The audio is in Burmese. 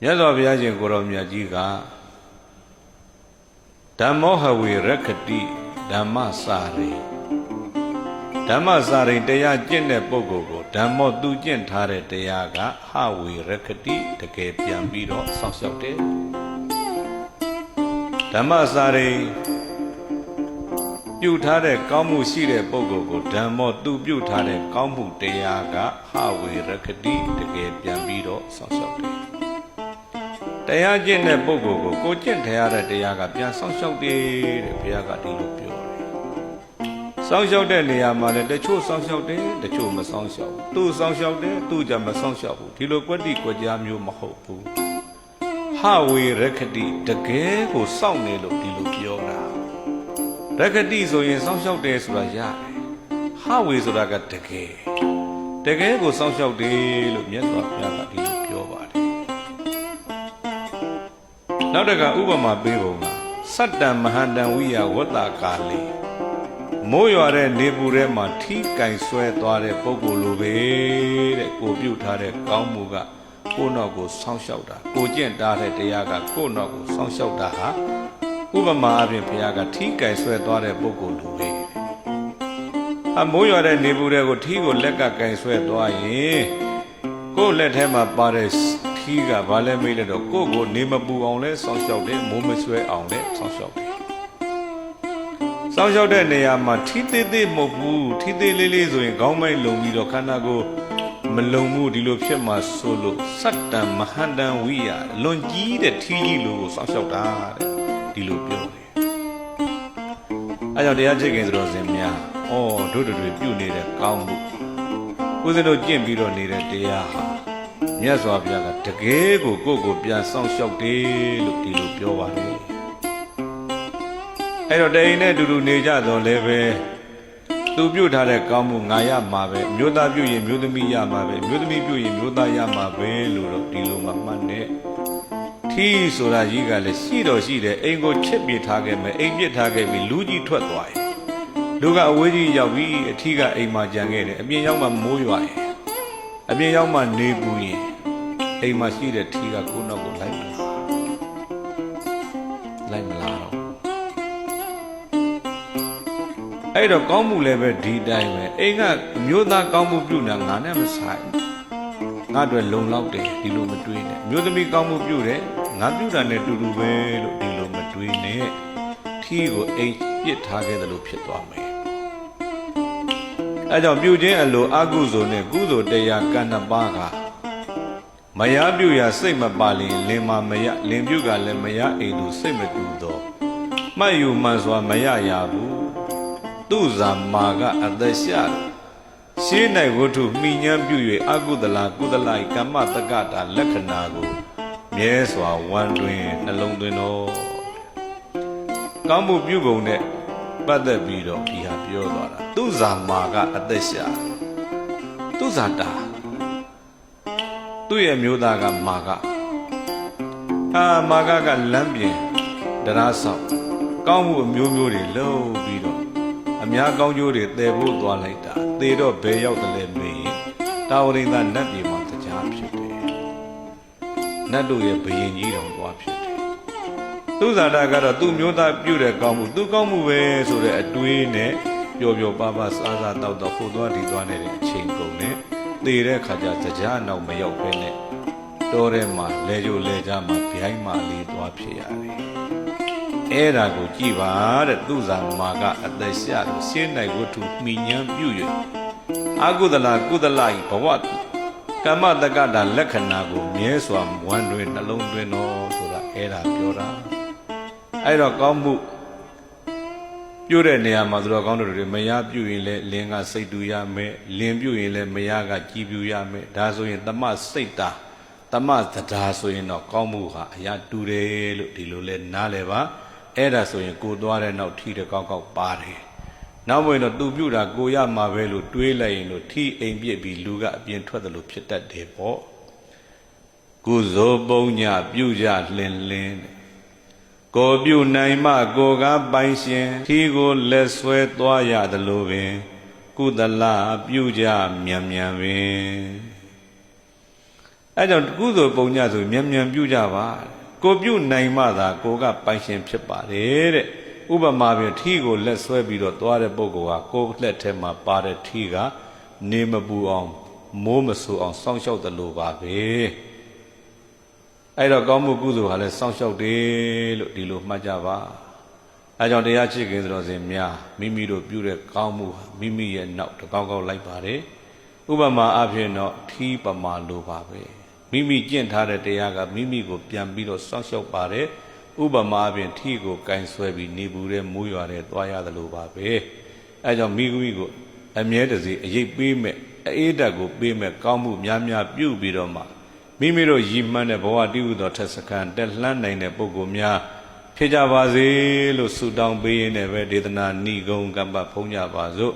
မြတ်စွာဘုရားရှင်ကိုရောမြတ်ကြီးကဓမ္မောဟဝေရက္ခတိဓမ္မစာရိဓမ္မစာရိတရားကျင့်တဲ့ပုဂ္ဂိုလ်ကိုဓမ္မောသူကျင့်ထားတဲ့တရားကဟဝေရက္ခတိတကယ်ပြန်ပြီးတော့စောင့်ရှောက်တယ်ဓမ္မစာရိပြုထားတဲ့ကောင်းမှုရှိတဲ့ပုဂ္ဂိုလ်ကိုဓမ္မောသူပြုထားတဲ့ကောင်းမှုတရားကဟဝေရက္ခတိတကယ်ပြန်ပြီးတော့စောင့်ရှောက်တယ်တရားကျင့်တဲ့ပုဂ္ဂိုလ်ကိုကျင့်ထားတဲ့တရားကပြန်စောင့်ရှောက်တယ်တဲ့ဘုရားကဒီလိုပြောတယ်စောင့်ရှောက်တဲ့နေရာမှာလည်းတချို့စောင့်ရှောက်တယ်တချို့မစောင့်ရှောက်ဘူးသူစောင့်ရှောက်တယ်သူကြမစောင့်ရှောက်ဘူးဒီလိုကွက်တိကွက်ကြားမျိုးမဟုတ်ဘူးဟဝေရက္ခတိတကယ်ကိုစောင့်နေလို့ဒီလိုပြောတာရက္ခတိဆိုရင်စောင့်ရှောက်တယ်ဆိုတာရတယ်ဟဝေဆိုတာကတကယ်ကိုစောင့်ရှောက်တယ်လို့မြတ်စွာဘုရားကဒီလိုပြောပါတယ်နောက်တကဥပမာပေးပုံကစတ္တံမဟာတံဝိယဝတ္တကာလေမိုးရွာတဲ့နေပူထဲမှာထီးကင်ဆွဲသွားတဲ့ပုဂ္ဂိုလ်လိုပဲတဲ့ကိုပြုတ်ထားတဲ့ကောင်းမှုကကိုယ့်နောက်ကိုစောင့်ရှောက်တာကိုကျင့်ထားတဲ့တရားကကိုယ့်နောက်ကိုစောင့်ရှောက်တာဟာဥပမာအပြင်ဘုရားကထီးကင်ဆွဲသွားတဲ့ပုဂ္ဂိုလ်လိုပဲမိုးရွာတဲ့နေပူထဲကိုထီးကိုလက်ကကင်ဆွဲသွားရင်ကိုယ့်လက်ထဲမှာပါတဲ့ထီးကဘာလဲမေးလို့တော့ကိုယ့်ကိုနေမပူအောင်လဲစောင့်ရှောက်တယ်မိုးမဆွဲအောင်လဲစောင့်ရှောက်တယ်စောင့်ရှောက်တဲ့နေရာမှာထီးသေးသေးမဟုတ်ဘူးထီးသေးလေးလေးဆိုရင်ခေါင်းမိုက်လုံပြီးတော့ခန္ဓာကိုယ်မလုံမှုဒီလိုဖြစ်မှာဆိုလို့စတ္တံမဟာတံဝိယလွန်ကြီးတဲ့ထီးကြီးလိုကိုစောင့်ရှောက်တာတဲ့ဒီလိုပြောတယ်အဲကြောင့်တရားချစ်ခင်ဆိုတော့စင်များတို့တွေပြုနေတဲ့ကောင်းမှုကိုယ်စင်တို့ကျင့်ပြီးတော့နေတဲ့တရားဟာမြတ်စွာဘုရားကတကယ်ကိုကိုယ့်ကိုပြန်စောင့်ရှောက်တယ်လို့ဒီလိုပြောပါတယ်အဲ့တော့တိန်နဲ့တူတူနေကြတော့လည်းပဲသူပြုတ်ထားတဲ့ကောင်းမှုငါရမှာပဲမျိုးသားပြုတ်ရင်မျိုးသမီးရမှာပဲမျိုးသမီးပြုတ်ရင်မျိုးသားရမှာပဲလို့တော့ဒီလိုမှမှတ်နဲ့ထီးဆိုတာကြီးကလည်းရှိတော့ရှိတယ်အိမ်ကိုချစ်ပြထားခဲ့မယ်အိမ်ပြစ်ထားခဲ့ပြီးလူကြီးထွက်သွားရင်လူကအဝေးကြီးရောက်ပြီးအထီးကအိမ်မှာကြံခဲ့တယ်အပြင်ရောက်မှမိုးရွာရင်အပြင်ရောက်မှနေပူရင်အိမ်မှာရှိတဲ့ထီးကကိုယ်နောက်ကိုလိုက်မလားတော့အဲ့တော့ကောင်းမှုလည်းပဲဒီတိုင်းပဲအိမ်ကမျိုးသားကောင်းမှုပြုတာငါနဲ့မဆိုင်ငါတို့လုံလောက်တယ်ဒီလိုမတွေးနဲ့မျိုးသမီးကောင်းမှုပြုတယ်ငါပြုတာနဲ့တူတူပဲလို့ဒီလိုမတွေးနဲ့ထီးကိုအိမ်ပြစ်ထားခဲ့တယ်လို့ဖြစ်သွားမယ်အဲကြောင့်ပြုခြင်းအလိုအကုသိုလ်နဲ့ကုသိုလ်တရားကံနှစ်ပါးကမရပြုရာစိတ်မပါလင်လင်မမရလင်ပြုကလည်းမရအိမ်သူစိတ်မတူတော့မှတ်ယူမှန်စွာမရရဘူးသူဇာမာကအသက်ရှာရှင်း၌ဝတ္ထုမိညာပြု၍အကုသလကုသလကမ္မတက္ကတာလက္ခဏာကိုမြဲစွာဝမ်းတွင်နှလုံးသွင်းတော်ကောင်းမှုပြုပုံနဲ့ပတ်သက်ပြီးတော့ဒီဟာပြောသွားတာသူဇာမာကအသက်ရှာသူဇာတာသူ့ရဲ့မျိုးသားကမာကမာကကလမ်းပြင်တရားဆောင်ကောင်းမှုအမျိုးမျိုးတွေလုပ်ပြီးတော့အများကောင်းကျိုးတွေတည်ဖို့သွားလိုက်တာသေတော့ဘယ်ရောက်တယ်လဲမေးတာဝရိန္ဒနတ်ပြည်မှာတရားဖြစ်တယ်နတ်တို့ရဲ့ဘယင်ကြီးတော်သွားဖြစ်တယ်သူဇာတာကတော့သူ့မျိုးသားပြုတဲ့ကောင်းမှုသူကောင်းမှုပဲဆိုတဲ့အတွေးနဲ့ပျော်ပျော်ပါပါစားစားတောက်တော့ဟိုသွားဒီသွားနေတဲ့အချိန်ကုန်နဲ့သေတဲ့ခါကျတရားနောက်မရောက်ဘဲနဲ့တောထဲမှာလဲကြိုလဲကြမှာဗျိုင်းမာလေးသွားဖြစ်ရတယ်အဲ့ဒါကိုကြည်ပါတဲ့သူဇာမာကအသက်ရှာလို့ရှင်းနိုင်ဝတ္ထုမိညာပြု၍အကုသလကုသလဤဘဝကမ္မတက္ကတာလက္ခဏာကိုမြဲစွာဝမ်းတွင်နှလုံးသွင်းတော်ဆိုတာအဲ့ဒါပြောတာအဲ့တော့ကောင်းမှုပြုတဲ့နေရာမှာသူတော်ကောင်းတို့တွေမရပြုရင်လည်းလင်ကစိတ်တူရမယ်လင်ပြုရင်လည်းမရကကြည်ပြူရမယ်ဒါဆိုရင်တမစိတ်တာတမသဒ္ဒါဆိုရင်တော့ကောင်းမှုဟာအရာတူတယ်လို့ဒီလိုလဲနားလဲပါအဲ့ဒါဆိုရင်ကိုသွားတဲ့နောက်ထီးတကောက်ကောက်ပါတယ်နောက်ဝင်တော့သူပြုတာကိုရမှာပဲလို့တွေးလိုက်ရင်လို့ထီးအိမ်ပြစ်ပြီးလူကအပြင်ထွက်တယ်လို့ဖြစ်တတ်တယ်ပေါ့ကုသိုလ်ပုံညပြုကြလှင်လင်းကိုပြုနိုင်မှကိုကပိုင်ရှင်ထီးကိုလက်ဆွဲသွားရတယ်လို့ပင်ကုသလပြုကြမြန်မြန်ပင် အဲကြောင့်ကုသိုလ်ပုံညဆိုမြန်မြန်ပြုကြပါကိုပြုနိုင်မှသာကိုကပိုင်ရှင်ဖြစ်ပါတယ်တဲ့ဥပမာပြင်ထီကိုလက်ဆွဲပြီးတော့သွားတဲ့ပုဂ္ဂိုလ်ကကိုယ်လက်ထဲမှာပါတဲ့ထီကနေမပူအောင်မိုးမဆူအောင်စောင့်ရှောက်တယ်လို့ပါပဲအဲ့တော့ကောင်းမှုကုသိုလ်ဟာလည်းစောင့်ရှောက်တယ်လို့ဒီလိုမှတ်ကြပါအဲကြောင့်တရားချစ်ခင်ဆိုတော်စဉ်များမိမိတို့ပြုတဲ့ကောင်းမှုဟာမိမိရဲ့နောက်တကောင်းကောင်းလိုက်ပါတယ်ဥပမာအဖြစ်တော့ထီပမာလိုပါပဲမိမိကျင့်ထားတဲ့တရားကမိမိကိုပြန်ပြီးတော့စောင့်ရှောက်ပါတယ်ဥပမာအပြင်ထီကိုကင်ဆွဲပြီးနေပူတဲ့မိုးရွာတဲ့သွားရတယ်လို့ပါပဲအဲကြောင့်မိမိကိုအမြဲတစေအရေးပေးမဲ့အေးဓာတ်ကိုပေးမဲ့ကောင်းမှုများများပြုပြီးတော့မှမိမိတို့ရည်မှန်းတဲ့ဘဝတည်ဟူသောထက်စခန်းတက်လှမ်းနိုင်တဲ့ပုဂ္ဂိုလ်များဖြစ်ကြပါစေလို့ဆုတောင်းပေးရင်းနဲ့ပဲဒေသနာဏီကုံကပ္ပဖုံးကြပါစို့